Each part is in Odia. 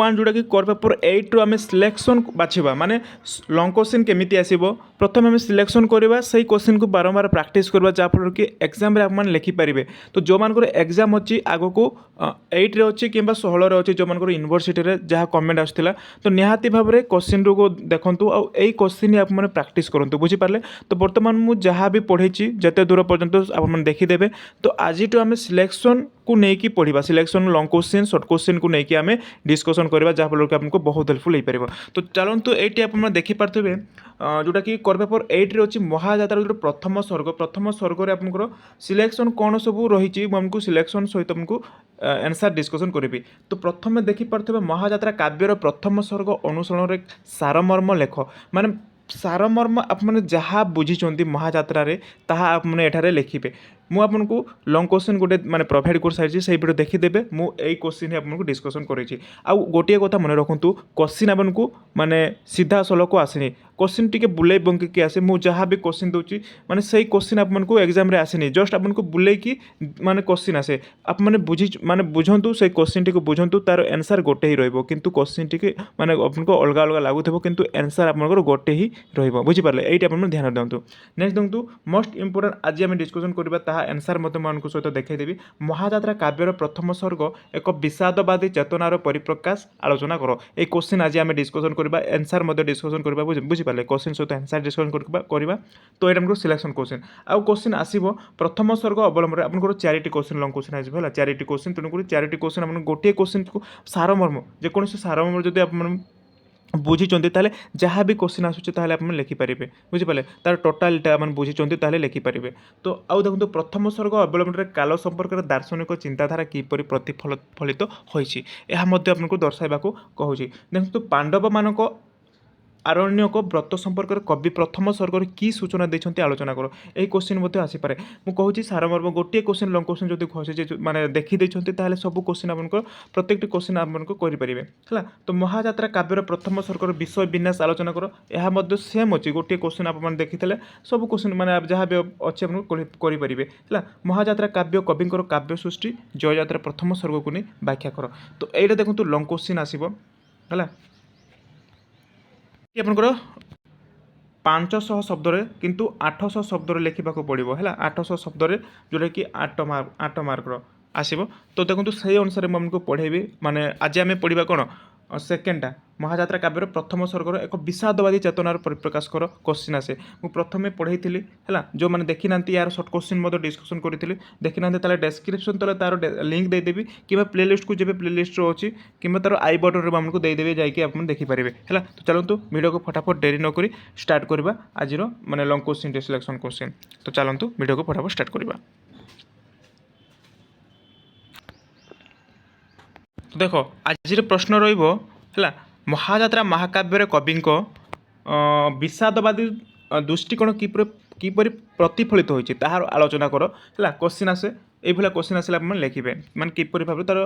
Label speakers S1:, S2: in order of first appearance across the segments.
S1: वन जोटा कि कोर पेपर 8 रु आम सिलेक्शन बाछिबा माने लॉन्ग क्वेश्चन केमिति आसीबो प्रथम आम सिलेक्शन करवा से क्वेश्चन को बारंबार प्रैक्टिस करवा जहाँफल कि एग्जाम रे आप लिखिपारे। तो जो मान एग्जाम अच्छी आग को 8 रे अच्छी कि 16 अच्छी जो मान यूनिवर्सिटी रे जहाँ कमेंट आसाला तो निहाती भाव में क्वेश्चन को देखूँ आउ क्वेश्चन आप प्रैक्टिस करूँ बुझीपारे। तो बर्तमान मुझे जहाँ भी पढ़ी जिते दूर पर्यंत आप देखीदे तो आज आम सिलेक्शन को लेकिन पढ़ा selection long question short question को लेकिन आम डिस्कसन करवा जहाँफल कि आपको बहुत हेल्पफुल हो पार। तो चलतु ये आप देखिपे जोटा कि कोर पेपर 8 रे अच्छी महाजात्रा जो प्रथम स्वर्ग आपंकर सिलेक्शन कौन सब रही आमको सिलेक्शन सहित आमको आंसर डिस्कसन करी। तो प्रथम देखिपे महाजात्रा काव्यर प्रथम स्वर्ग अनुसरण सारमर्म लेख माने सारमर्म आप जहाँ बुझी महाजात्रा ताहा आपने एठारे लिखिबे। मु आपको लॉन्ग क्वेश्चन गोटे माने प्रोवाइड कर सारी से वीडियो देखीदेवे मुझे क्वेश्चन आपको डिस्कसन करेछि। आउ गोटे कथा मन रखु क्वेश्चन आपको माने सीधा सलख आसनी क्वेश्चन टी बुले बंकी आसे मुझे जहाँ भी क्वेश्चन दूसरी माने सही क्वेश्चन आपको एग्जाम रे आसेनी जस्ट आपको बुलेकी माने क्वेश्चन आसे आप माने बुझी माने बुझंतु से क्वेश्चन टी बुझंतु तार आंसर गोटे ही रहिबो किंतु क्वेश्चन टी माने आपको अलग अलग लागुथबो किंतु आंसर आपनकर गोटे ही रहिबो बुझिपारले। एइटा आपन ध्यान दियंतु। नेक्स्ट देखंतु मोस्ट इंपोर्टेंट आज आम डिस्कसन करबा ताहा आंसर मते मानक सहित देखैदेबी। महाजात्रा काव्यर प्रथम स्वर्ग एक विषादवादी चेतनार परिप्रकाश आलोचना करो। ए क्वेश्चन आज आम डिस्कसन करबा आंसर मते डिस्कसन करबा बुझिपारले क्वेश्चन सहित आंसर डिस्कसन करबा। तो एटा हमको सिलेक्शन क्वेश्चन आउ क्वेश्चन आसीबो प्रथम स्वर्ग अवलंबन आपनकर चारिटी क्वेश्चन लॉन्ग क्वेश्चन आसीबो हला चारिटी क्वेश्चन तेणुक चारिटी क्वेश्चन आपन गोटे क्वेश्चन को सारमर्म जेकोसी सारमर्म जदि आप बुझीचंती ताले जहाँ भी क्वेश्चन आसुचे ताले आप लिखिपारे बुझिपारे तार टोटालटा आप बुझीचंती ताले लिखिपारे। तो आउ देखो प्रथम स्वर्ग अवलंबन काल संपर्क दार्शनिक चिंताधारा किपरि प्रतिफलित होइछि एहा मध्ये आपनको दर्शाइबाको कहूछि। देखो पांडव मानक आरण्यक व्रत संपर्क कवि प्रथम स्वर्ग की सूचना देते आलोचना करो। यही क्वेश्चन आसीपे मुझे कहूँ सारमर्म गोटे क्वेश्चन लॉन्ग क्वेश्चन जो घोषे माने देखीदे सब क्वेश्चन आप प्रत्येक क्वेश्चन आपको करेंगे है। तो महाजात्रा काव्यर प्रथम स्वर्ग विषय विन्यास आलोचना करो यह सेम अच्छी गोटे क्वेश्चन आप देखी सब क्वेश्चन मैंने जहाँ भी अच्छे करेंगे है। महाजात्रा काव्य कविंर काव्य सृष्टि जययात्रा प्रथम स्वर्ग को नहीं व्याख्या कर। तो यहाँ देखो लॉन्ग क्वेश्चन आसो है आपनकर 500 शब्द किंतु 800 शब्द लिखा पड़ो है 800 शब्द जोटा कि 8 मार्कर आसो। तो देखो से अनुसार मुझे पढ़ेबी माने आज आम पढ़ा कौन सेकेंडा महाजात्रा काव्यर प्रथम स्वर्गर एक विषादवादी चेतनार परिप्रकाश कर क्वेश्चन आसे मुझे प्रथम पढ़ाई है जो मैंने देखी ना यार शॉर्ट क्वेश्चन डिस्कसन करी देखी ना डेस्क्रिप्शन तले तार लिंक देदेवी कि प्लेलिस्ट को जब प्लेलिस्ट अच्छी कि तार आई बटन में आमको देदेवी जाकि आप देखिपारे है। तो चलतु वीडियो को फटाफट डेरी नक स्टार्ट करवा आज माने लॉन्ग क्वेश्चन सिलेक्शन क्वेश्चन। तो चलतु वीडियो को फटाफट स्टार्ट करवा। तो देख आज प्रश्न रहा महाजात्रा महाकाव्यर कवि विषादवादी दृष्टिकोण किपरि प्रतिफलित होइछि ताहार आलोचना करो है। क्वेश्चन आसे ये क्वेश्चन आसला लिखे माने किपरि भाव तार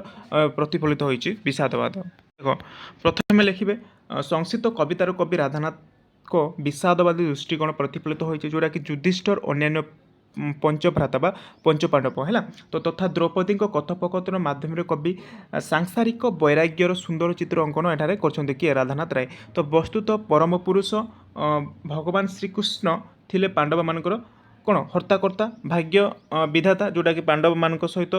S1: प्रतिफलित होइछि विषादवाद। देख प्रथम लिखे संक्षिप्त कवितार कवि राधानाथ को विषादवादी दृष्टिकोण प्रतिफलित होइछि जोटा कि युधिष्ठिर अन्यान्य पंचभ्राता बा पंचपांडव है। तो तथा द्रौपदी कथोपकथन माध्यम कवि सांसारिक वैराग्यर सुंदर चित्र अंकन एठारे करछन्ते कि राधानाथ राय। तो वस्तुत परम पुरुष भगवान श्रीकृष्ण थिले पांडव मानकर कौन हर्ताकर्ता भाग्य विधाता जोटा कि पांडव मान सहित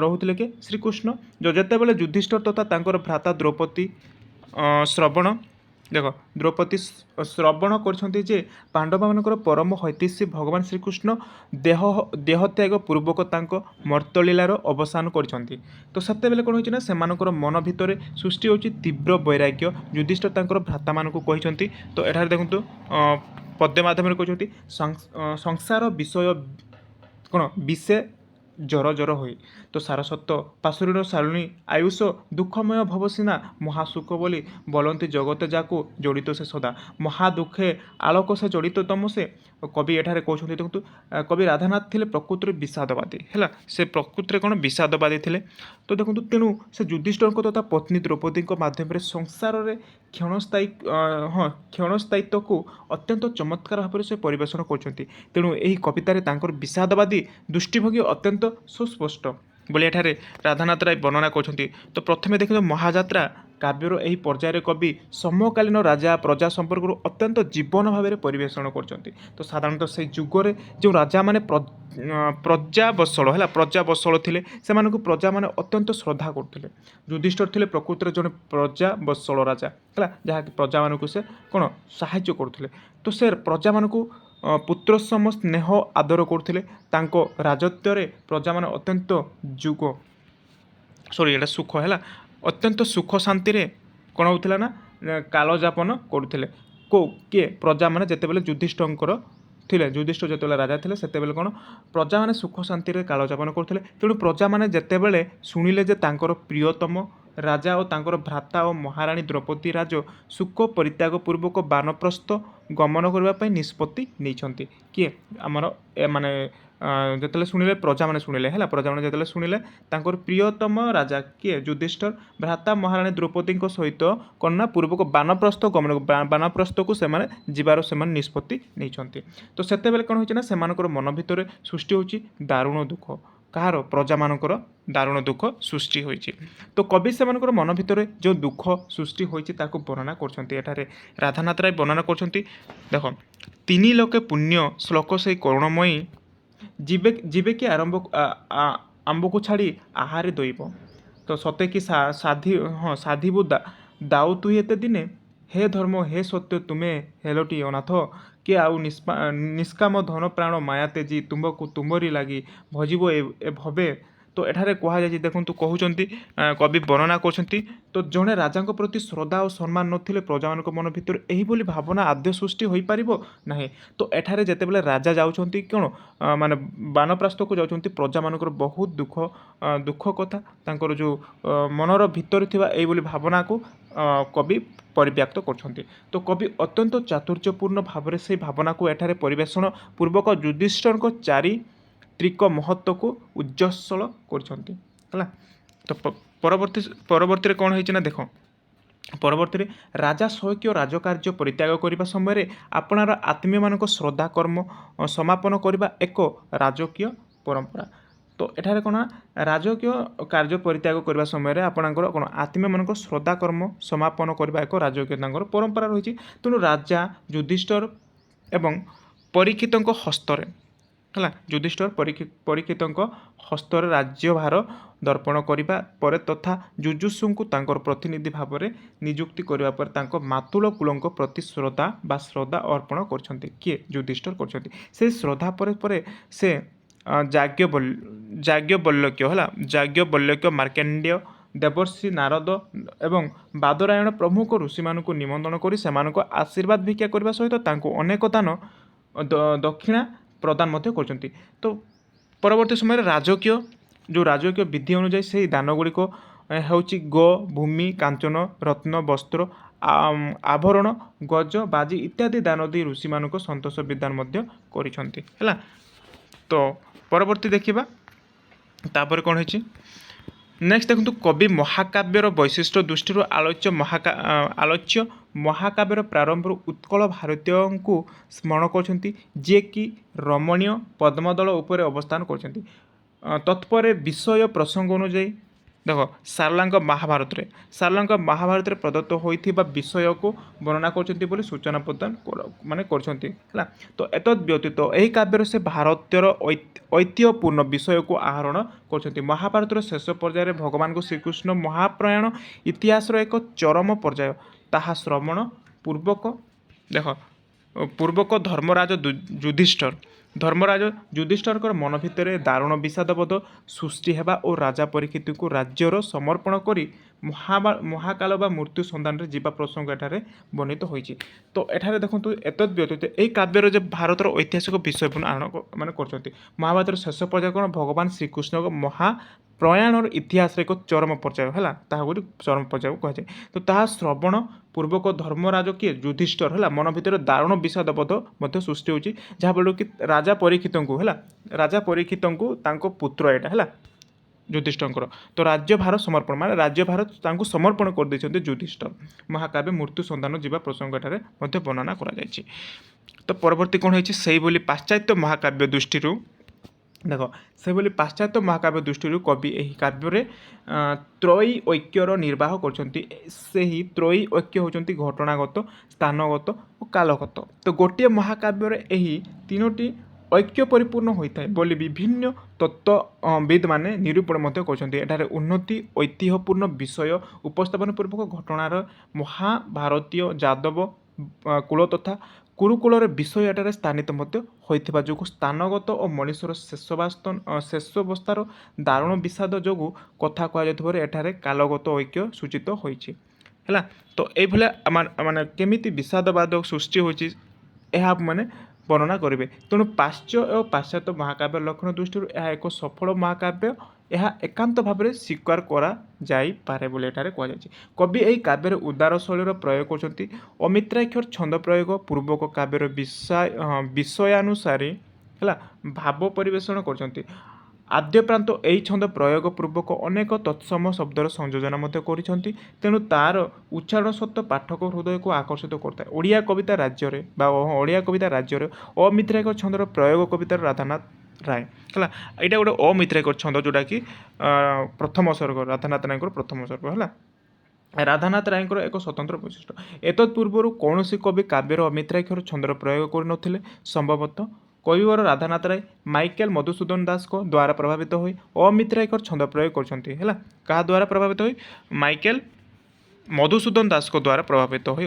S1: रोते कि श्रीकृष्ण जो जितेबाला युधिष्ठिर तथा तांकर भ्राता द्रौपदी श्रवण देख द्रौपदी श्रवण कर पांडव मानकर परम हैतिष्य भगवान श्रीकृष्ण देहत्याग पूर्वक मर्तलीलार अवसान कर। तो से कौन होना से मन भितर सृष्टि होची तीव्र वैराग्य युधिष्ठिर तांकर भ्राता मान कहते। तो एठार देखो पद्य माध्यम कहते संसार विषय कौन विषय जर जर हो। तो सारस्वत पाशुरीर सारुणी आयुष दुखमय भवसीना महासुख बोली बोलती जगत जाकू जड़ित से सदा महादुखे आलोक से जड़ित तम से। कवि एठारे कहते देखो कवि राधानाथ थे प्रकृति विषादवादी है से प्रकृति कौन विषादवादी थे। तो देखो तेणु से युधिष्ठिर तथा पत्नी द्रौपदी मध्यम संसार में क्षणस्थायी क्षणस्थायित्व को अत्यंत चमत्कार भाव से परिवेषण करछन्ति। तेणु यही कवितार तांकर विषादवादी दृष्टिभंगी अत्यंत सुस्पष्ट बोले एठारे राधानाथ राय वर्णना करछन्ति। तो प्रथमे देखो महाजात्रा କାବ୍ୟର ଏହି ପର୍ଯ୍ୟାୟରେ କବି ସମକାଳୀନ ରାଜା ପ୍ରଜା ସମ୍ପର୍କରୁ ଅତ୍ୟନ୍ତ ଜୀବନ ଭାବରେ ପରିବେଷଣ କରୁଛନ୍ତି। ତ ସାଧାରଣତଃ ସେଇ ଯୁଗରେ ଯେଉଁ ରାଜାମାନେ ପ୍ରଜାବତ୍ସଳ ହେଲା ପ୍ରଜାବତ୍ସଳ ଥିଲେ, ସେମାନଙ୍କୁ ପ୍ରଜାମାନେ ଅତ୍ୟନ୍ତ ଶ୍ରଦ୍ଧା କରୁଥିଲେ। ଯୁଧିଷ୍ଠିର ଥିଲେ ପ୍ରକୃତରେ ଜଣେ ପ୍ରଜାବତ୍ସଳ ରାଜା ହେଲା, ଯାହାକି ପ୍ରଜାମାନଙ୍କୁ ସେ କ'ଣ ସାହାଯ୍ୟ କରୁଥିଲେ। ତ ସେ ପ୍ରଜାମାନଙ୍କୁ ପୁତ୍ର ସମ ସ୍ନେହ ଆଦର କରୁଥିଲେ। ତାଙ୍କ ରାଜତ୍ୱରେ ପ୍ରଜାମାନେ ଅତ୍ୟନ୍ତ ସୁଖ ହେଲା, ଅତ୍ୟନ୍ତ ସୁଖ ଶାନ୍ତିରେ କ'ଣ ହେଉଥିଲା ନା କାଳଯାପନ କରୁଥିଲେ। କିଏ? ପ୍ରଜାମାନେ ଯେତେବେଳେ ଯୁଧିଷ୍ଠିରଙ୍କର ଥିଲେ, ଯୁଧିଷ୍ଠିର ଯେତେବେଳେ ରାଜା ଥିଲେ ସେତେବେଳେ କ'ଣ ପ୍ରଜାମାନେ ସୁଖ ଶାନ୍ତିରେ କାଳଯାପନ କରୁଥିଲେ। ତେଣୁ ପ୍ରଜାମାନେ ଯେତେବେଳେ ଶୁଣିଲେ ଯେ ତାଙ୍କର ପ୍ରିୟତମ ରାଜା ଓ ତାଙ୍କର ଭ୍ରାତା ଓ ମହାରାଣୀ ଦ୍ରୌପଦୀ ରାଜ ଶୁକ ପରିତ୍ୟାଗ ପୂର୍ବକ ବାନପ୍ରସ୍ଥ ଗମନ କରିବା ପାଇଁ ନିଷ୍ପତ୍ତି ନେଇଛନ୍ତି। କିଏ? ଆମର ମାନେ ଯେତେବେଳେ ଶୁଣିଲେ ପ୍ରଜାମାନେ ଶୁଣିଲେ ହେଲା, ପ୍ରଜାମାନେ ଯେତେବେଳେ ଶୁଣିଲେ ତାଙ୍କର ପ୍ରିୟତମ ରାଜା କିଏ? ଯୁଧିଷ୍ଠିର ଭ୍ରାତା ମହାରାଣୀ ଦ୍ରୌପଦୀଙ୍କ ସହିତ କ'ଣ ନା ପୂର୍ବକ ବାନପ୍ରସ୍ଥ ଗମନ, ବାନପ୍ରସ୍ଥକୁ ସେମାନେ ଯିବାର ସେମାନେ ନିଷ୍ପତ୍ତି ନେଇଛନ୍ତି। ତ ସେତେବେଳେ କ'ଣ ହେଉଛି ନା ସେମାନଙ୍କର ମନ ଭିତରେ ସୃଷ୍ଟି ହେଉଛି ଦାରୁଣ ଦୁଃଖ। କାହାର? ପ୍ରଜାମାନଙ୍କର ଦାରୁଣ ଦୁଃଖ ସୃଷ୍ଟି ହୋଇଛି। ତ କବି ସେମାନଙ୍କର ମନ ଭିତରେ ଯେଉଁ ଦୁଃଖ ସୃଷ୍ଟି ହୋଇଛି ତାକୁ ବର୍ଣ୍ଣନା କରୁଛନ୍ତି। ଏଠାରେ ରାଧାନାଥ ରାୟ ବର୍ଣ୍ଣନା କରୁଛନ୍ତି। ଦେଖ, 3 ଲୋକେ ପୁଣ୍ୟ ଶ୍ଲୋକ ସେଇ କରୁଣମୟୀ, ଯିବେ କି ଆମ୍ବକୁ ଛାଡ଼ି ଆହାରେ ଦଇବ। ତ ସତେ କି ସାଧିବୁ ଦାଉ ତୁହି ଏତେ ଦିନେ, ହେ ଧର୍ମ ହେ ସତ୍ୟ ତୁମେ ହେଲଟି ଅନାଥ, କିଏ ଆଉ ନିଷ୍କାମ ଧନ ପ୍ରାଣ ମାୟା ତେଜି, ତୁମକୁ ତୁମରି ଲାଗି ଭଜିବ ଏ ଭବେ। ତ ଏଠାରେ କୁହାଯାଇଛି, ଦେଖନ୍ତୁ କହୁଛନ୍ତି କବି ବର୍ଣ୍ଣନା କରୁଛନ୍ତି, ତ ଜଣେ ରାଜାଙ୍କ ପ୍ରତି ଶ୍ରଦ୍ଧା ଓ ସମ୍ମାନ ନଥିଲେ ପ୍ରଜାମାନଙ୍କ ମନ ଭିତରେ ଏହିଭଳି ଭାବନା ଆଦ୍ୟ ସୃଷ୍ଟି ହୋଇପାରିବ ନାହିଁ। ତ ଏଠାରେ ଯେତେବେଳେ ରାଜା ଯାଉଛନ୍ତି କ'ଣ ମାନେ ବାନପ୍ରସ୍ଥକୁ ଯାଉଛନ୍ତି, ପ୍ରଜାମାନଙ୍କର ବହୁତ ଦୁଃଖ କଥା, ତାଙ୍କର ଯେଉଁ ମନର ଭିତରେ ଥିବା ଏଇଭଳି ଭାବନାକୁ କବି ପରିବ୍ୟାକ୍ତ କରୁଛନ୍ତି। ତ କବି ଅତ୍ୟନ୍ତ ଚାତୁର୍ଯ୍ୟପୂର୍ଣ୍ଣ ଭାବରେ ସେହି ଭାବନାକୁ ଏଠାରେ ପରିବେଷଣ ପୂର୍ବକ ଯୁଧିଷ୍ଠିରଙ୍କ ଚାରିତ୍ରିକ ମହତ୍ତ୍ୱକୁ ଉଜ୍ଜ୍ୱଳ କରିଛନ୍ତି ହେଲା। ତ ପରବର୍ତ୍ତୀରେ କ'ଣ ହେଇଛି ନା ଦେଖ, ପରବର୍ତ୍ତୀରେ ରାଜା ସ୍ୱକୀୟ ରାଜକାର୍ଯ୍ୟ ପରିତ୍ୟାଗ କରିବା ସମୟରେ ଆପଣାର ଆତ୍ମୀୟମାନଙ୍କ ଶ୍ରଦ୍ଧା କର୍ମ ସମାପନ କରିବା ଏକ ରାଜକୀୟ ପରମ୍ପରା। ତ ଏଠାରେ କ'ଣ ରାଜକୀୟ କାର୍ଯ୍ୟ ପରିତ୍ୟାଗ କରିବା ସମୟରେ ଆପଣଙ୍କର କ'ଣ ଆତ୍ମୀୟମାନଙ୍କ ଶ୍ରଦ୍ଧା କର୍ମ ସମାପନ କରିବା ଏକ ରାଜକୀୟ ତାଙ୍କର ପରମ୍ପରା ରହିଛି। ତେଣୁ ରାଜା ଯୁଧିଷ୍ଠିର ଏବଂ ପରୀକ୍ଷିତଙ୍କ ହସ୍ତରେ ହେଲା, ଯୁଧିଷ୍ଠିର ପରୀକ୍ଷିତଙ୍କ ହସ୍ତରେ ରାଜ୍ୟଭାର ଦର୍ପଣ କରିବା ପରେ ତଥା ଯୁଯୁତ୍ସୁଙ୍କୁ ତାଙ୍କର ପ୍ରତିନିଧି ଭାବରେ ନିଯୁକ୍ତି କରିବା ପରେ ତାଙ୍କ ମାତୁଳ କୁଳଙ୍କ ପ୍ରତି ଶ୍ରଦ୍ଧା ଅର୍ପଣ କରିଛନ୍ତି। କିଏ? ଯୁଧିଷ୍ଠିର କରିଛନ୍ତି। ସେହି ଶ୍ରଦ୍ଧା ପରେ ସେ ଯାଜ୍ଞବଲ୍କ୍ୟ ହେଲା, ଯାଜ୍ଞବଲ୍କ୍ୟ, ମାର୍କଣ୍ଡେୟ, ଦେବର୍ଷି ନାରଦ ଏବଂ ବାଦରାୟଣ ପ୍ରମୁଖ ଋଷିମାନଙ୍କୁ ନିମନ୍ତ୍ରଣ କରି ସେମାନଙ୍କ ଆଶୀର୍ବାଦ ଭିକ୍ଷା କରିବା ସହିତ ତାଙ୍କୁ ଅନେକ ଦକ୍ଷିଣା ପ୍ରଦାନ ମଧ୍ୟ କରିଛନ୍ତି। ତ ପରବର୍ତ୍ତୀ ସମୟରେ ଯେଉଁ ରାଜକୀୟ ବିଧି ଅନୁଯାୟୀ ସେହି ଦାନଗୁଡ଼ିକ ହେଉଛି ଭୂମି, କାଞ୍ଚନ, ରତ୍ନ, ବସ୍ତ୍ର, ଆଭରଣ, ଗଜ, ବାଜି ଇତ୍ୟାଦି ଦାନ ଦେଇ ଋଷିମାନଙ୍କ ସନ୍ତୋଷ ବିଧାନ ମଧ୍ୟ କରିଛନ୍ତି ହେଲା। ତ ପରବର୍ତ୍ତୀ ଦେଖିବା, ତାପରେ କ'ଣ ହେଇଛି ନେକ୍ସଟ ଦେଖନ୍ତୁ, କବି ମହାକାବ୍ୟର ବୈଶିଷ୍ଟ୍ୟ ଦୃଷ୍ଟିରୁ ଆଲୋଚ୍ୟ ମହାକାବ୍ୟର ପ୍ରାରମ୍ଭରୁ ଉତ୍କଳ ଭାରତୀୟଙ୍କୁ ସ୍ମରଣ କରୁଛନ୍ତି, ଯିଏକି ରମଣୀୟ ପଦ୍ମଦଳ ଉପରେ ଅବସ୍ଥାନ କରୁଛନ୍ତି। ତତ୍ପରେ ବିଷୟ ପ୍ରସଙ୍ଗ ଅନୁଯାୟୀ ଦେଖ, ସାରଳାଙ୍କ ମହାଭାରତରେ ପ୍ରଦତ୍ତ ହୋଇଥିବା ବିଷୟକୁ ବର୍ଣ୍ଣନା କରୁଛନ୍ତି ବୋଲି ସୂଚନା ପ୍ରଦାନ କରୁଛନ୍ତି ହେଲା। ତ ଏତଦ୍ ବ୍ୟତୀତ ଏହି କାବ୍ୟରେ ସେ ଭାରତୀୟର ଐତିହ୍ୟପୂର୍ଣ୍ଣ ବିଷୟକୁ ଆହରଣ କରୁଛନ୍ତି। ମହାଭାରତର ଶେଷ ପର୍ଯ୍ୟାୟରେ ଭଗବାନ ଶ୍ରୀକୃଷ୍ଣ ମହାପ୍ରୟାଣ ଇତିହାସର ଏକ ଚରମ ପର୍ଯ୍ୟାୟ, ତାହା ଶ୍ରବଣ ପୂର୍ବକ ଧର୍ମରାଜ ଯୁଧିଷ୍ଠିରଙ୍କର ମନ ଭିତରେ ଦାରୁଣ ବିଷାଦବୋଧ ସୃଷ୍ଟି ହେବା ଓ ରାଜା ପରୀକ୍ଷିତଙ୍କୁ ରାଜ୍ୟର ସମର୍ପଣ କରି ମହାକାଳ ବା ମୃତ୍ୟୁ ସନ୍ଧାନରେ ଯିବା ପ୍ରସଙ୍ଗ ଏଠାରେ ବର୍ଣ୍ଣିତ ହୋଇଛି। ତ ଏଠାରେ ଦେଖନ୍ତୁ, ଏତଦ୍ ବ୍ୟତୀତ ଏହି କାବ୍ୟର ଯେ ଭାରତର ଐତିହାସିକ ବିଷୟପୂର୍ଣ୍ଣ ଆହରଣ କରୁଛନ୍ତି। ମହାଭାରତର ଶେଷ ପର୍ଯ୍ୟାୟ କ'ଣ ଭଗବାନ ଶ୍ରୀକୃଷ୍ଣଙ୍କ ମହାପ୍ରୟାଣର ଇତିହାସର ଏକ ଚରମ ପର୍ଯ୍ୟାୟ ହେଲା, ତାହା ଗୋଟେ ଚରମ ପର୍ଯ୍ୟାୟକୁ କୁହାଯାଏ। ତ ତାହା ଶ୍ରବଣ ପୂର୍ବକ ଧର୍ମରାଜ କିଏ? ଯୁଧିଷ୍ଠିର ହେଲା, ମନ ଭିତରେ ଦାରୁଣ ବିଷାଦବୋଧ ମଧ୍ୟ ସୃଷ୍ଟି ହେଉଛି, ଯାହାଫଳରେ କି ରାଜା ପରୀକ୍ଷିତଙ୍କୁ ତାଙ୍କ ପୁତ୍ର ଏଇଟା ହେଲା ଯୁଧିଷ୍ଠିରଙ୍କର, ତ ରାଜ୍ୟଭାର ସମର୍ପଣ ରାଜ୍ୟଭାର ତାଙ୍କୁ ସମର୍ପଣ କରିଦେଇଛନ୍ତି ଯୁଧିଷ୍ଠିର। ମହାକାବ୍ୟ ମୃତ୍ୟୁ ସନ୍ଧାନ ଯିବା ପ୍ରସଙ୍ଗ ଏଠାରେ ମଧ୍ୟ ବର୍ଣ୍ଣନା କରାଯାଇଛି। ତ ପରବର୍ତ୍ତୀ କ'ଣ ହେଇଛି, ସେଇଭଳି ପାଶ୍ଚାତ୍ୟ ମହାକାବ୍ୟ ଦୃଷ୍ଟିରୁ ଦେଖ ସେଭଳି ପାଶ୍ଚାତ୍ୟ ମହାକାବ୍ୟ ଦୃଷ୍ଟିରୁ କବି ଏହି କାବ୍ୟରେ ତ୍ରୟୀ ଐକ୍ୟର ନିର୍ବାହ କରିଛନ୍ତି। ସେହି ତ୍ରୟୀ ଐକ୍ୟ ହେଉଛନ୍ତି ଘଟଣାଗତ, ସ୍ଥାନଗତ ଓ କାଳଗତ। ତ ଗୋଟିଏ ମହାକାବ୍ୟରେ ଏହି ତିନୋଟି ଐକ୍ୟ ପରିପୂର୍ଣ୍ଣ ହୋଇଥାଏ ବୋଲି ବିଭିନ୍ନ ତତ୍ତ୍ୱବିଦ୍ ମାନେ ନିରୂପଣ ମଧ୍ୟ କରିଛନ୍ତି। ଏଠାରେ ଉନ୍ନତି ଐତିହ୍ୟପୂର୍ଣ୍ଣ ବିଷୟ ଉପସ୍ଥାପନ ପୂର୍ବକ ଘଟଣାର ମହାଭାରତୀୟ ଯାଦବ କୂଳ ତଥା କୁରୁକୁଳର ବିଷୟ ଏଠାରେ ସ୍ଥାନିତ ମଧ୍ୟ ହୋଇଥିବା ଯୋଗୁଁ ସ୍ଥାନଗତ ଓ ମଣିଷର ଶେଷାବସ୍ଥାର ଦାରୁଣ ବିଷାଦ ଯୋଗୁଁ କଥା କୁହାଯାଉଥିବାରୁ ଏଠାରେ କାଳଗତ ଐକ୍ୟ ସୂଚିତ ହୋଇଛି। ହେଲା, ତ ଏଇଭଳିଆ ମାନେ କେମିତି ବିଷାଦବାଦ ସୃଷ୍ଟି ହୋଇଛି ଏହା ମାନେ ବର୍ଣ୍ଣନା କରିବେ। ତେଣୁ ପାଶ୍ଚାତ୍ୟ ଓ ପାଶ୍ଚାତ୍ୟ ମହାକାବ୍ୟ ଲକ୍ଷଣ ଦୃଷ୍ଟିରୁ ଏହା ଏକ ସଫଳ ମହାକାବ୍ୟ, ଏହା ଏକାନ୍ତ ଭାବରେ ସ୍ୱୀକାର କରାଯାଇପାରେ ବୋଲି ଏଠାରେ କୁହାଯାଇଛି। କବି ଏହି କାବ୍ୟରେ ଉଦାର ଶୈଳୀର ପ୍ରୟୋଗ କରୁଛନ୍ତି। ଅମିତ୍ରାକ୍ଷର ଛନ୍ଦ ପ୍ରୟୋଗ ପୂର୍ବକ କାବ୍ୟର ବିଷୟାନୁସାରେ ହେଲା ଭାବ ପରିବେଷଣ କରୁଛନ୍ତି। ଆଦ୍ୟପ୍ରାନ୍ତ ଏହି ଛନ୍ଦ ପ୍ରୟୋଗ ପୂର୍ବକ ଅନେକ ତତ୍ସମ ଶବ୍ଦର ସଂଯୋଜନ ମଧ୍ୟ କରିଛନ୍ତି। ତେଣୁ ତାର ଉଚ୍ଚାରଣ ସତ୍ତ୍ୱ ପାଠକ ହୃଦୟକୁ ଆକର୍ଷିତ କରିଥାଏ। ଓଡ଼ିଆ କବିତା ରାଜ୍ୟରେ ଅମିତ୍ରାକ୍ଷର ଛନ୍ଦର ପ୍ରୟୋଗ କବିତାର ରାଧାନାଥ ରାୟ। ହେଲା, ଏଇଟା ଗୋଟେ ଅମିତ୍ରାକ୍ଷର ଛନ୍ଦ ଯେଉଁଟାକି ପ୍ରଥମ ସର୍ଗ, ରାଧାନାଥ ରାୟଙ୍କର ପ୍ରଥମ ସର୍ଗ। ହେଲା, ରାଧାନାଥ ରାୟଙ୍କର ଏକ ସ୍ୱତନ୍ତ୍ର ବୈଶିଷ୍ଟ୍ୟ। ଏତତ୍ ପୂର୍ବରୁ କୌଣସି କବି କାବ୍ୟର ଅମିତ୍ରାକ୍ଷର ଛନ୍ଦର ପ୍ରୟୋଗ କରିନଥିଲେ। ସମ୍ଭବତଃ କବିବର ରାଧାନାଥ ରାୟ ମାଇକେଲ ମଧୁସୂଦନ ଦାସଙ୍କ ଦ୍ୱାରା ପ୍ରଭାବିତ ହୋଇ ଅମିତ୍ରାକ୍ଷର ଛନ୍ଦ ପ୍ରୟୋଗ କରିଛନ୍ତି। ହେଲା, କାହା ଦ୍ୱାରା ପ୍ରଭାବିତ ହୋଇ? ମାଇକେଲ ମଧୁସୂଦନ ଦାସଙ୍କ ଦ୍ୱାରା ପ୍ରଭାବିତ ହୋଇ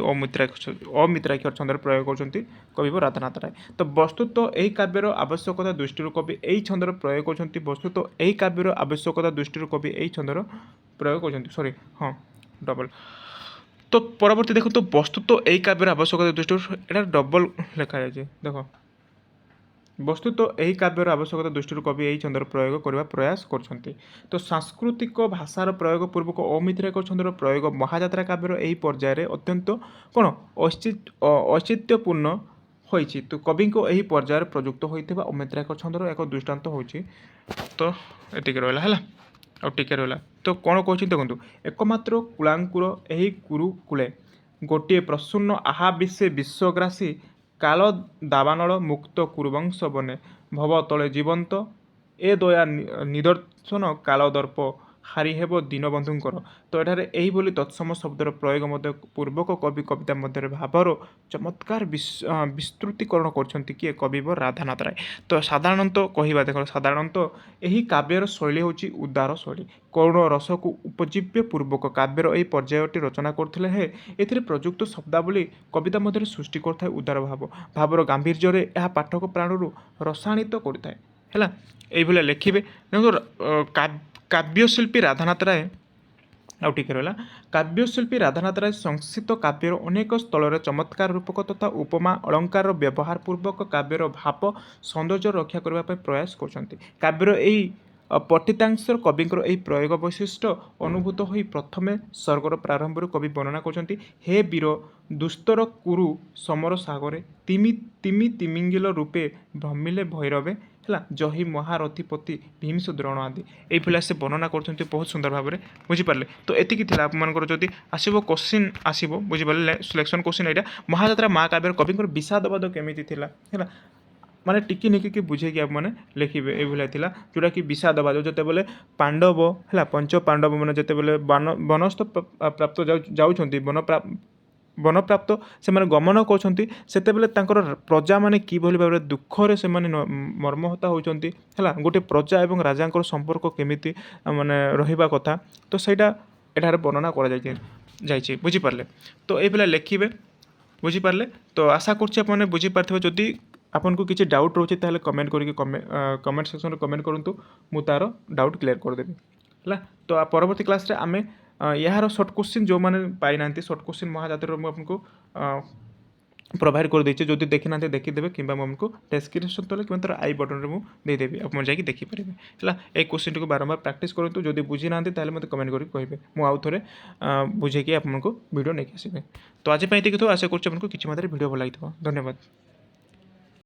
S1: ଅମିତ୍ରାକ୍ଷର ଛନ୍ଦର ପ୍ରୟୋଗ କରୁଛନ୍ତି କବିବର ରାଧାନାଥ ରାୟ। ତ ବସ୍ତୁତ ଏହି କାବ୍ୟର ଆବଶ୍ୟକତା ଦୃଷ୍ଟିରୁ କବି ଏହି ଛନ୍ଦର ପ୍ରୟୋଗ କରୁଛନ୍ତି। ତ ପରବର୍ତ୍ତୀ ଦେଖନ୍ତୁ, ବସ୍ତୁତ ଏହି କାବ୍ୟର ଆବଶ୍ୟକତା ଦୃଷ୍ଟିରୁ ଏଇଟା ଡବଲ ଲେଖାଯାଇଛି। ଦେଖ, ବସ୍ତୁତ ଏହି କାବ୍ୟର ଆବଶ୍ୟକତା ଦୃଷ୍ଟିରୁ କବି ଏହି ଛନ୍ଦର ପ୍ରୟୋଗ କରିବା ପ୍ରୟାସ କରିଛନ୍ତି। ତ ସାଂସ୍କୃତିକ ଭାଷାର ପ୍ରୟୋଗ ପୂର୍ବକ ଅମିତ୍ରାକ୍ଷର ଛନ୍ଦର ପ୍ରୟୋଗ ମହାଯାତ୍ରା କାବ୍ୟର ଏହି ପର୍ଯ୍ୟାୟରେ ଅତ୍ୟନ୍ତ କ'ଣ ଔଚିତ୍ୟପୂର୍ଣ୍ଣ ହୋଇଛି। ତ କବିଙ୍କ ଏହି ପର୍ଯ୍ୟାୟରେ ପ୍ରଯୁକ୍ତ ହୋଇଥିବା ଅମିତ୍ରାକ୍ଷର ଛନ୍ଦର ଏକ ଦୃଷ୍ଟାନ୍ତ ହେଉଛି। ତ ଏତିକି ରହିଲା। ହେଲା, ଆଉ ଟିକେ ରହିଲା। ତ କ'ଣ କହୁଛି ଦେଖନ୍ତୁ, ଏକମାତ୍ର କୁଳାଙ୍କୁର ଏହି କୁରୁକୁଳେ ଗୋଟିଏ ପ୍ରସନ୍ନ ଆହା ବିଶ୍ୱେ ବିଶ୍ୱଗ୍ରାସୀ କାଳ ଦାବାନଳ ମୁକ୍ତ କୁରୁବଂଶ ବନେ ଭବ ତଳେ ଜୀବନ୍ତ ଏ ଦୟା ନିଦର୍ଶନ କାଳ ଦର୍ପ ହାରି ହେବ ଦୀନବନ୍ଧୁଙ୍କର। ତ ଏଠାରେ ଏହିଭଳି ତତ୍ସମ ଶବ୍ଦର ପ୍ରୟୋଗ ମଧ୍ୟ ପୂର୍ବକ କବି କବିତା ମଧ୍ୟରେ ଭାବର ଚମତ୍କାର ବିସ୍ତୃତିକରଣ କରୁଛନ୍ତି କିଏ? କବିବର ରାଧାନାଥ ରାୟ। ତ ସାଧାରଣତଃ କହିବା ଦେଖ, ସାଧାରଣତଃ ଏହି କାବ୍ୟର ଶୈଳୀ ହେଉଛି ଉଦାର ଶୈଳୀ। କରୁଣ ରସକୁ ଉପଜୀବ୍ୟ ପୂର୍ବକ କାବ୍ୟର ଏହି ପର୍ଯ୍ୟାୟଟି ରଚନା କରୁଥିଲେ ହେଁ ଏଥିରେ ପ୍ରଯୁକ୍ତ ଶବ୍ଦାବଳୀ କବିତା ମଧ୍ୟରେ ସୃଷ୍ଟି କରୁଥାଏ ଉଦାର ଭାବର ଗାମ୍ଭୀର୍ଯ୍ୟରେ ଏହା ପାଠକ ପ୍ରାଣରୁ ରସାଣିତ କରିଥାଏ। ହେଲା, ଏଇଭଳିଆ ଲେଖିବେ। କାବ୍ୟଶିଳ୍ପୀ ରାଧାନାଥ ରାୟ, ଆଉ ଟିକେ ରହିଲା, କାବ୍ୟଶିଳ୍ପୀ ରାଧାନାଥ ରାୟ ସଂସ୍କୃତ କାବ୍ୟର ଅନେକ ସ୍ଥଳରେ ଚମତ୍କାର ରୂପକ ତଥା ଉପମା ଅଳଙ୍କାରର ବ୍ୟବହାର ପୂର୍ବକ କାବ୍ୟର ଭାବ ସୌନ୍ଦର୍ଯ୍ୟ ରକ୍ଷା କରିବା ପାଇଁ ପ୍ରୟାସ କରୁଛନ୍ତି। କାବ୍ୟର ଏହି ପଠିତାଂଶର କବିଙ୍କର ଏହି ପ୍ରୟୋଗ ବୈଶିଷ୍ଟ୍ୟ ଅନୁଭୂତ ହୋଇ ପ୍ରଥମେ ସର୍ଗର ପ୍ରାରମ୍ଭରୁ କବି ବର୍ଣ୍ଣନା କରୁଛନ୍ତି। ହେ ବୀର ଦୁସ୍ତର କୁରୁ ସମର ସାଗରେ ତିମି ତିମିଙ୍ଗିଲ ରୂପେ ଭ୍ରମିଲେ ଭୈରବେ। ହେଲା, ଜହି ମହାରଥିପତି ଭୀମସ ଦ୍ରୋଣ ଆଦି ଏଇଭଳିଆ ସେ ବର୍ଣ୍ଣନା କରୁଛନ୍ତି ବହୁତ ସୁନ୍ଦର ଭାବରେ। ବୁଝିପାରିଲେ? ତ ଏତିକି ଥିଲା ଆପଣମାନଙ୍କର। ଯଦି ଆସିବ କୋଶ୍ଚିନ୍ ଆସିବ, ବୁଝିପାରିଲେ, ସିଲେକ୍ସନ୍ କୋଶ୍ଚିନ୍ ଏଇଟା ମହାଯାତ୍ରା ମହାକାବ୍ୟର କବିଙ୍କର ବିଷାଦବାଦ କେମିତି ଥିଲା। ହେଲା, ମାନେ ଟିକି ନିକିକି ବୁଝେଇକି ଆପଣମାନେ ଲେଖିବେ। ଏଇଭଳିଆ ଥିଲା ଯେଉଁଟାକି ବିଷାଦବାଦ ଯେତେବେଳେ ପାଣ୍ଡବ, ହେଲା, ପଞ୍ଚ ପାଣ୍ଡବ ମାନେ ଯେତେବେଳେ ବନସ୍ଥ ପ୍ରାପ୍ତ ଯାଉଛନ୍ତି, ବନପ୍ରାପ୍ତ ସେମାନେ ଗମନ କରୁଛନ୍ତି, ସେତେବେଳେ ତାଙ୍କର ପ୍ରଜାମାନେ କିଭଳି ଭାବରେ ଦୁଃଖରେ ସେମାନେ ମର୍ମହତା ହେଉଛନ୍ତି। ହେଲା, ଗୋଟେ ପ୍ରଜା ଏବଂ ରାଜାଙ୍କର ସମ୍ପର୍କ କେମିତି ମାନେ ରହିବା କଥା, ତ ସେଇଟା ଏଠାରେ ବର୍ଣ୍ଣନା କରାଯାଇଛି। ବୁଝିପାରିଲେ? ତ ଏଇଭଳିଆ ଲେଖିବେ। ବୁଝିପାରିଲେ? ତ ଆଶା କରୁଛି ଆପଣମାନେ ବୁଝିପାରିଥିବେ। ଯଦି ଆପଣଙ୍କୁ କିଛି ଡାଉଟ୍ ରହୁଛି ତାହେଲେ କମେଣ୍ଟ କରିକି କମେଣ୍ଟ ସେକ୍ସନରେ କମେଣ୍ଟ କରନ୍ତୁ, ମୁଁ ତା'ର ଡାଉଟ୍ କ୍ଲିୟର କରିଦେବି। ହେଲା, ତ ପରବର୍ତ୍ତୀ କ୍ଲାସ୍ରେ ଆମେ ଏହାର ସର୍ଟ କୋଶ୍ଚିନ୍ ଯେଉଁମାନେ ପାଇନାହାନ୍ତି, ସର୍ଟ କୋଶ୍ଚିନ୍ ମହାଯାତ୍ରାର ମୁଁ ଆପଣଙ୍କୁ ପ୍ରୋଭାଇଡ଼ କରିଦେଇଛି। ଯଦି ଦେଖିନାହାନ୍ତି ଦେଖିଦେବେ, କିମ୍ବା ମୁଁ ଆପଣଙ୍କୁ ଡେସ୍କ୍ରିପସନ୍ ତଳେ କିମ୍ବା ତା'ର ଆଇ ବଟନ୍ରେ ମୁଁ ଦେଇଦେବି, ଆପଣ ଯାଇକି ଦେଖିପାରିବେ। ହେଲା, ଏଇ କୋଶ୍ଚିନ୍ଟିକୁ ବାରମ୍ବାର ପ୍ରାକ୍ଟିସ୍ କରନ୍ତୁ। ଯଦି ବୁଝିନାହାନ୍ତି ତାହେଲେ ମୋତେ କମେଣ୍ଟ କରିକି କହିବେ, ମୁଁ ଆଉ ଥରେ ବୁଝେଇକି ଆପଣଙ୍କୁ ଭିଡ଼ିଓ ନେଇକି ଆସିବେ। ତ ଆଜି ପାଇଁ ଏତିକି ଥିବ। ଆଶା କରୁଛି ଆପଣଙ୍କୁ କିଛି ମାତ୍ରାରେ ଭିଡ଼ିଓ ଭଲ ଲାଗିଥିବ। ଧନ୍ୟବାଦ।